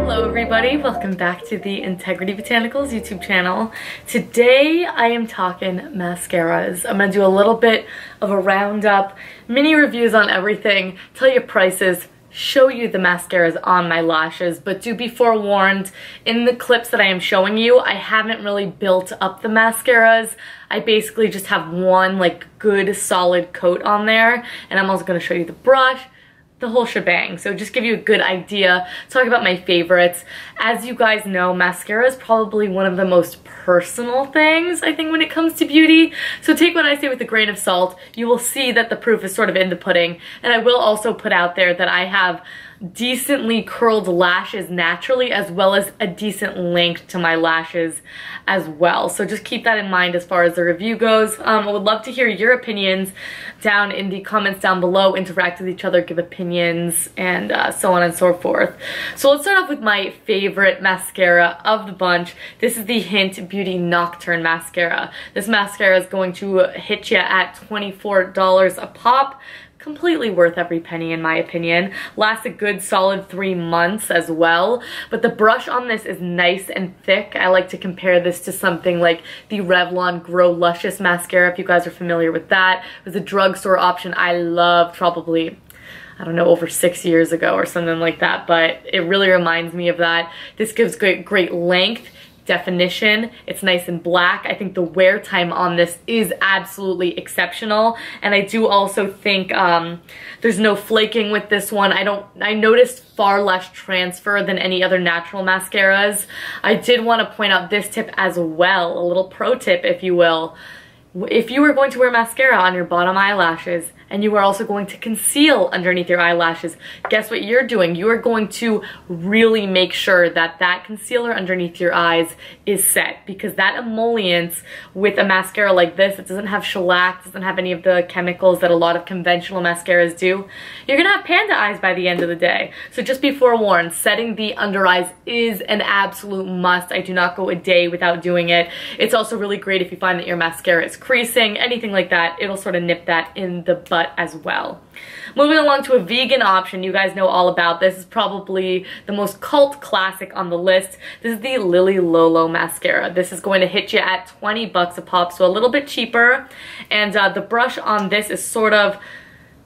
Hello everybody, welcome back to the Integrity Botanicals YouTube channel. Today I am talking mascaras. I'm going to do a little bit of a roundup, mini reviews on everything, tell you prices, show you the mascaras on my lashes, but do be forewarned, in the clips that I am showing you, I haven't really built up the mascaras. I basically just have one like good solid coat on there, and I'm also going to show you the brush, the whole shebang. So just give you a good idea, talk about my favorites. As you guys know, mascara is probably one of the most personal things, I think, when it comes to beauty. So take what I say with a grain of salt. You will see that the proof is sort of in the pudding. And I will also put out there that I have decently curled lashes naturally, as well as a decent length to my lashes as well. So just keep that in mind as far as the review goes. I would love to hear your opinions down in the comments down below, interact with each other, give opinions, and so on and so forth. So let's start off with my favorite mascara of the bunch. This is the Hynt Beauty Nocturne mascara. This mascara is going to hit you at $24 a pop. Completely worth every penny in my opinion. Lasts a good solid 3 months as well. But the brush on this is nice and thick. I like to compare this to something like the Revlon Grow Luscious mascara, if you guys are familiar with that. It was a drugstore option I loved probably, I don't know, over 6 years ago or something like that, but it really reminds me of that. This gives great length, definition. It's nice and black. I think the wear time on this is absolutely exceptional, and I do also think there's no flaking with this one. I noticed far less transfer than any other natural mascaras. I did want to point out this tip as well, a little pro tip if you will. If you are going to wear mascara on your bottom eyelashes and you are also going to conceal underneath your eyelashes, guess what you're doing? You are going to really make sure that that concealer underneath your eyes is set, because that emollients with a mascara like this, it doesn't have shellac, doesn't have any of the chemicals that a lot of conventional mascaras do. You're gonna have panda eyes by the end of the day. So just be forewarned, setting the under eyes is an absolute must. I do not go a day without doing it. It's also really great if you find that your mascara is creasing, anything like that, it'll sort of nip that in the butt as well. Moving along to a vegan option, you guys know all about this. This is probably the most cult classic on the list. This is the Lolo mascara. This is going to hit you at 20 bucks a pop, so a little bit cheaper. And the brush on this is sort of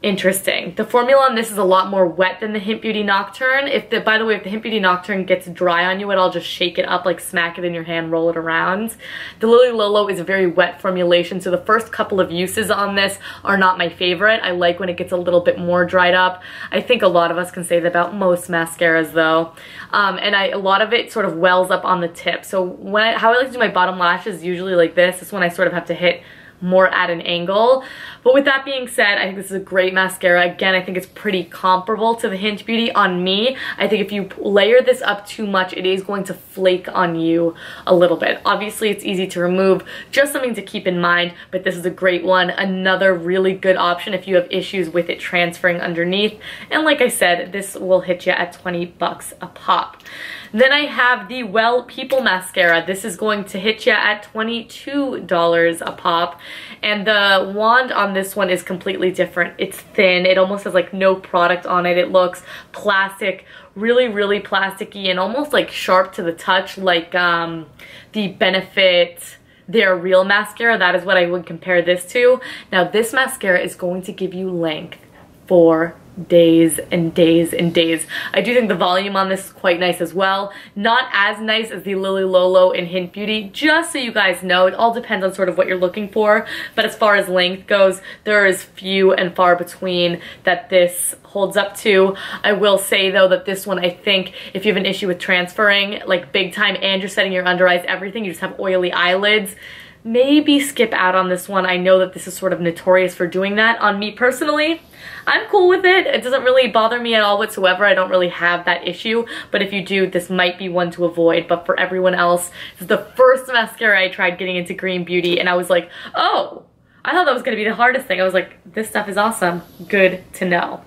interesting. The formula on this is a lot more wet than the Hynt Beauty Nocturne. By the way, if the Hynt Beauty Nocturne gets dry on you, I'll just shake it up, like smack it in your hand, roll it around. The Lolo is a very wet formulation, so the first couple of uses on this are not my favorite. I like when it gets a little bit more dried up. I think a lot of us can say that about most mascaras though. And a lot of it sort of wells up on the tip. So how I like to do my bottom lashes is usually like this. This one I sort of have to hit more at an angle. But with that being said, I think this is a great mascara. Again, I think it's pretty comparable to the Hynt Beauty on me. I think if you layer this up too much, it is going to flake on you a little bit. Obviously, it's easy to remove, just something to keep in mind, but this is a great one. Another really good option if you have issues with it transferring underneath. And like I said, this will hit you at 20 bucks a pop. Then I have the W3ll People mascara. This is going to hit you at $22 a pop. And the wand on this one is completely different. It's thin. It almost has like no product on it. It looks plastic, really plasticky and almost like sharp to the touch, like the Benefit Their Real mascara. That is what I would compare this to. Now this mascara is going to give you length for days and days and days. I do think the volume on this is quite nice as well. Not as nice as the Lolo in Hynt Beauty, just so you guys know. It all depends on sort of what you're looking for, but as far as length goes, there is few and far between that this holds up to. I will say though that this one, I think if you have an issue with transferring like big time and you're setting your under eyes, everything, you just have oily eyelids, maybe skip out on this one. I know that this is sort of notorious for doing that. On me personally, I'm cool with it. It doesn't really bother me at all whatsoever. I don't really have that issue, but if you do, this might be one to avoid. But for everyone else, this is the first mascara I tried getting into green beauty, and I was like, oh, I thought that was going to be the hardest thing. I was like, this stuff is awesome. Good to know.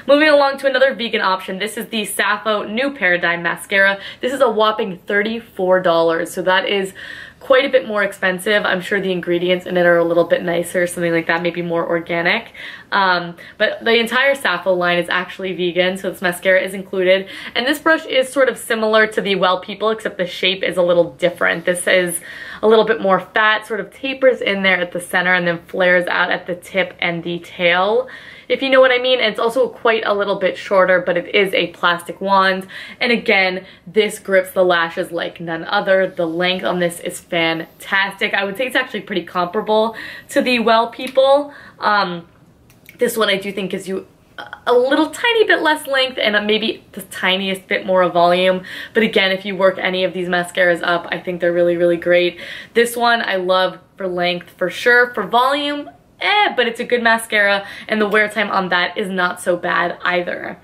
Moving along to another vegan option. This is the Sappho New Paradigm Mascara. This is a whopping $34, so that is quite a bit more expensive. I'm sure the ingredients in it are a little bit nicer, something like that, maybe more organic. But the entire Sappho line is actually vegan, so this mascara is included. And this brush is sort of similar to the W3ll People, except the shape is a little different. This is a little bit more fat, sort of tapers in there at the center and then flares out at the tip and the tail, if you know what I mean. And it's also quite a little bit shorter, but it is a plastic wand. And again, this grips the lashes like none other. The length on this is fantastic. I would say it's actually pretty comparable to the W3ll People. This one I do think gives you a little tiny bit less length and maybe the tiniest bit more of volume. But again, if you work any of these mascaras up, I think they're really, really great. This one I love for length for sure. For volume, but it's a good mascara, and the wear time on that is not so bad either.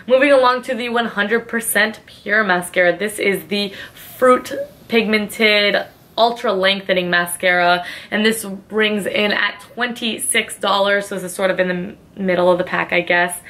Moving along to the 100% Pure mascara. This is the Fruit Pigmented Ultra Lengthening Mascara, and this rings in at $26, so this is sort of in the middle of the pack, I guess.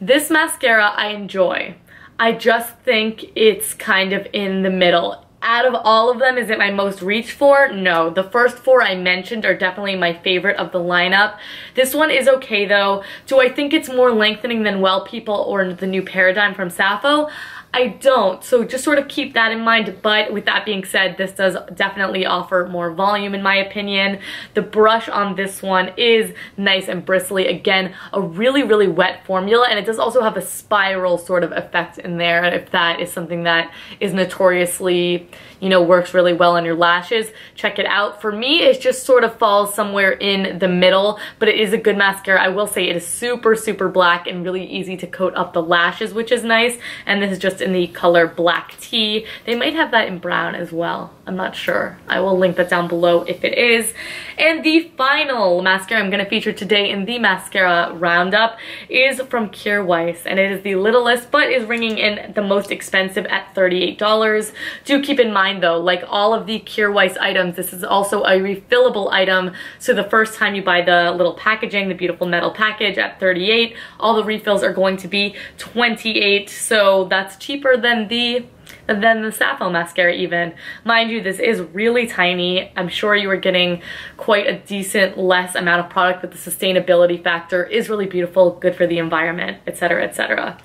This mascara I enjoy. I just think it's kind of in the middle. Out of all of them, is it my most reached for? No. The first four I mentioned are definitely my favorite of the lineup. This one is okay though. Do I think it's more lengthening than W3ll People or the new Paradigm from Sappho? I don't, so just sort of keep that in mind. But with that being said, this does definitely offer more volume in my opinion. The brush on this one is nice and bristly. Again, a really, really wet formula, and it does also have a spiral sort of effect in there, if that is something that is notoriously, you know, works really well on your lashes. Check it out. For me, it just sort of falls somewhere in the middle, but it is a good mascara. I will say it is super, super black and really easy to coat up the lashes, which is nice. And this is just in the color Black Tea. They might have that in brown as well. I'm not sure. I will link that down below if it is. And the final mascara I'm going to feature today in the mascara roundup is from Kjaer Weis, and it is the littlest but is ringing in the most expensive at $38. Do keep in mind though, like all of the Kjaer Weis items, this is also a refillable item, so the first time you buy the little packaging, the beautiful metal package at $38, all the refills are going to be $28, so that's cheaper than the Sappho mascara even. Mind you, this is really tiny. I'm sure you are getting quite a decent less amount of product, but the sustainability factor is really beautiful, good for the environment, etc, etc.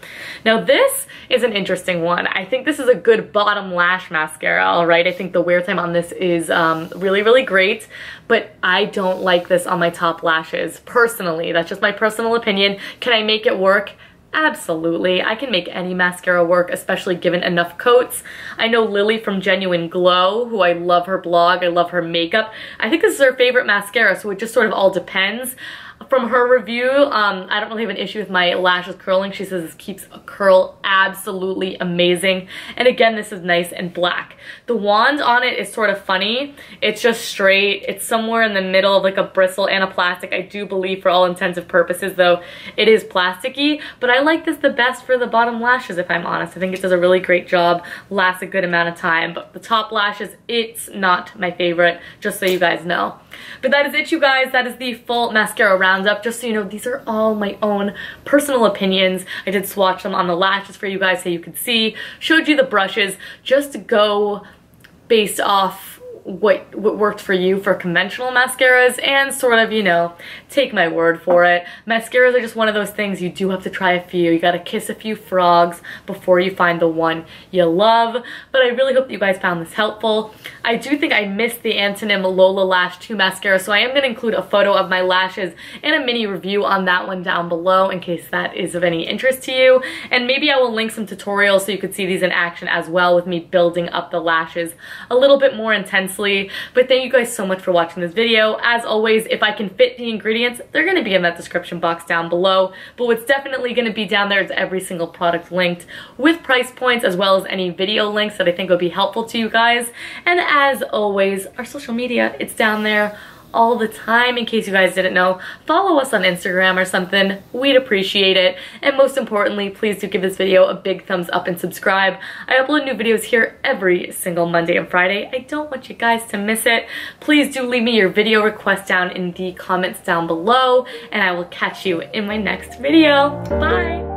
Now this is an interesting one. I think this is a good bottom lash mascara, alright? I think the wear time on this is really, really great, but I don't like this on my top lashes, personally. That's just my personal opinion. Can I make it work? Absolutely. I can make any mascara work, especially given enough coats. I know Lily from Genuine Glow, who I love her blog, I love her makeup. I think this is her favorite mascara, so it just sort of all depends. From her review, I don't really have an issue with my lashes curling. She says this keeps a curl absolutely amazing. And again, this is nice and black. The wand on it is sort of funny. It's just straight. It's somewhere in the middle of like a bristle and a plastic. I do believe for all intensive purposes though, it is plasticky. But I like this the best for the bottom lashes, if I'm honest. I think it does a really great job, lasts a good amount of time. But the top lashes, it's not my favorite, just so you guys know. But that is it, you guys. That is the full mascara roundup. Just so you know, these are all my own personal opinions. I did swatch them on the lashes for you guys so you could see. Showed you the brushes just to go based off what worked for you for conventional mascaras and sort of, you know, take my word for it. Mascaras are just one of those things, you do have to try a few. You gotta kiss a few frogs before you find the one you love. But I really hope you guys found this helpful. I do think I missed the Antonym Lolo Lash 2 mascara, so I am gonna include a photo of my lashes and a mini review on that one down below in case that is of any interest to you. And maybe I will link some tutorials so you could see these in action as well, with me building up the lashes a little bit more intensely. But thank you guys so much for watching this video. As always, if I can fit the ingredients, they're going to be in that description box down below. But what's definitely going to be down there is every single product linked with price points, as well as any video links that I think would be helpful to you guys. And as always, our social media, it's down there all the time in case you guys didn't know. Follow us on Instagram or something. We'd appreciate it. And most importantly, please do give this video a big thumbs up and subscribe. I upload new videos here every single Monday and Friday. I don't want you guys to miss it. Please do leave me your video request down in the comments down below, and I will catch you in my next video. Bye!